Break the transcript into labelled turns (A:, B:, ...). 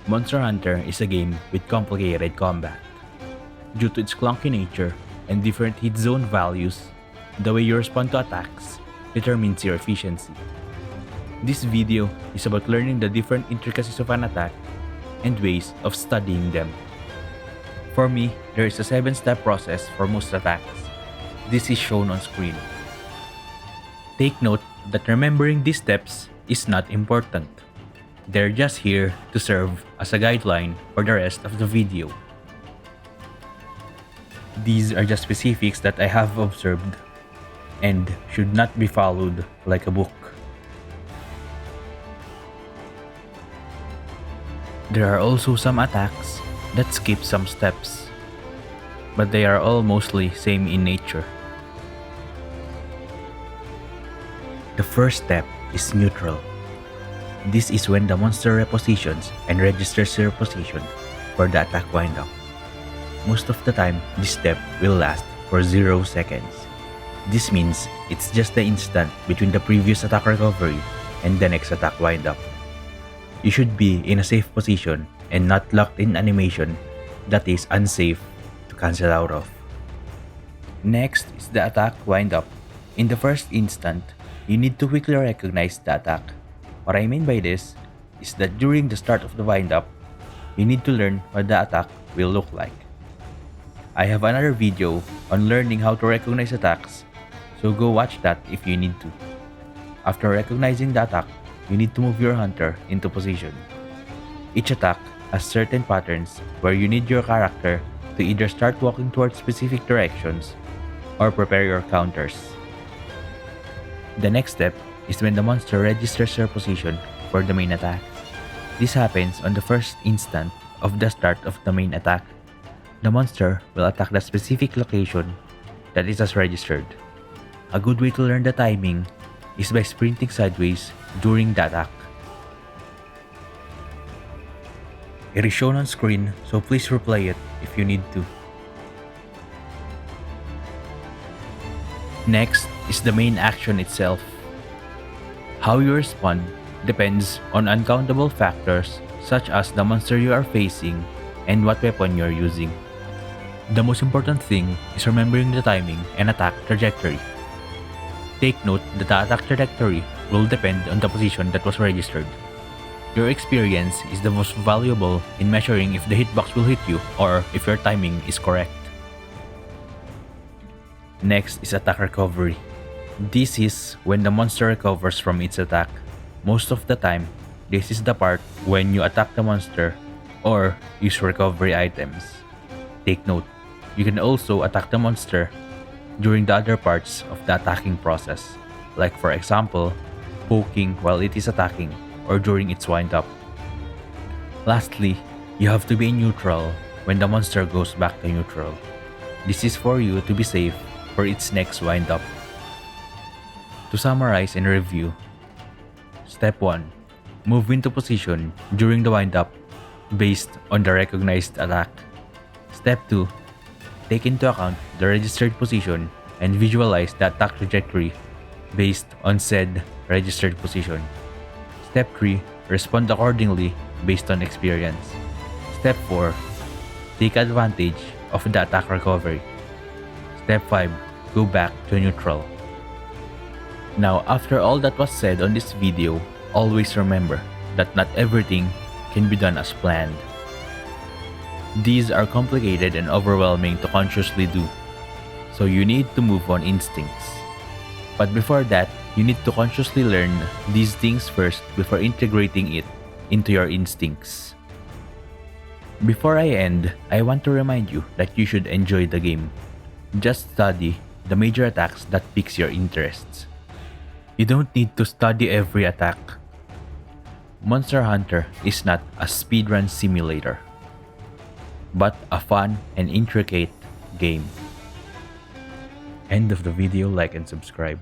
A: Monster Hunter is a game with complicated combat. Due to its clunky nature and different hit zone values, the way you respond to attacks determines your efficiency. This video is about learning the different intricacies of an attack and ways of studying them. For me, there is a 7-step process for most attacks. This is shown on screen. Take note that remembering these steps is not important. They're just here to serve as a guideline for the rest of the video. These are just specifics that I have observed and should not be followed like a book. There are also some attacks that skip some steps, but they are all mostly same in nature. The first step is neutral. This is when the monster repositions and registers their position for the attack windup. Most of the time, this step will last for 0 seconds. This means it's just the instant between the previous attack recovery and the next attack windup. You should be in a safe position and not locked in animation that is unsafe to cancel out of. Next is the attack windup. In the first instant, you need to quickly recognize the attack. What I mean by this is that during the start of the windup, you need to learn what the attack will look like. I have another video on learning how to recognize attacks, so go watch that if you need to. After recognizing the attack, you need to move your hunter into position. Each attack has certain patterns where you need your character to either start walking towards specific directions or prepare your counters. The next step is when the monster registers their position for the main attack. This happens on the first instant of the start of the main attack. The monster will attack the specific location that it has registered. A good way to learn the timing is by sprinting sideways during the attack. It is shown on screen, so please replay it if you need to. Next is the main action itself. How you respond depends on uncountable factors such as the monster you are facing and what weapon you are using. The most important thing is remembering the timing and attack trajectory. Take note that the attack trajectory will depend on the position that was registered. Your experience is the most valuable in measuring if the hitbox will hit you or if your timing is correct. Next is attack recovery. This is when the monster recovers from its attack. Most of the time, this is the part when you attack the monster or use recovery items. Take note, you can also attack the monster during the other parts of the attacking process, like for example, poking while it is attacking or during its wind-up. Lastly, you have to be in neutral when the monster goes back to neutral. This is for you to be safe for its next wind-up. To summarize and review, Step 1. Move into position during the wind-up based on the recognized attack. Step 2. Take into account the registered position and visualize the attack trajectory based on said registered position. Step 3. Respond accordingly based on experience. Step 4. Take advantage of the attack recovery. Step 5. Go back to neutral. Now, after all that was said on this video, always remember that not everything can be done as planned. These are complicated and overwhelming to consciously do, so you need to move on instincts. But before that, you need to consciously learn these things first before integrating it into your instincts. Before I end, I want to remind you that you should enjoy the game. Just study the major attacks that piques your interests. You don't need to study every attack. Monster Hunter is not a speedrun simulator, but a fun and intricate game. End of the video, like and subscribe.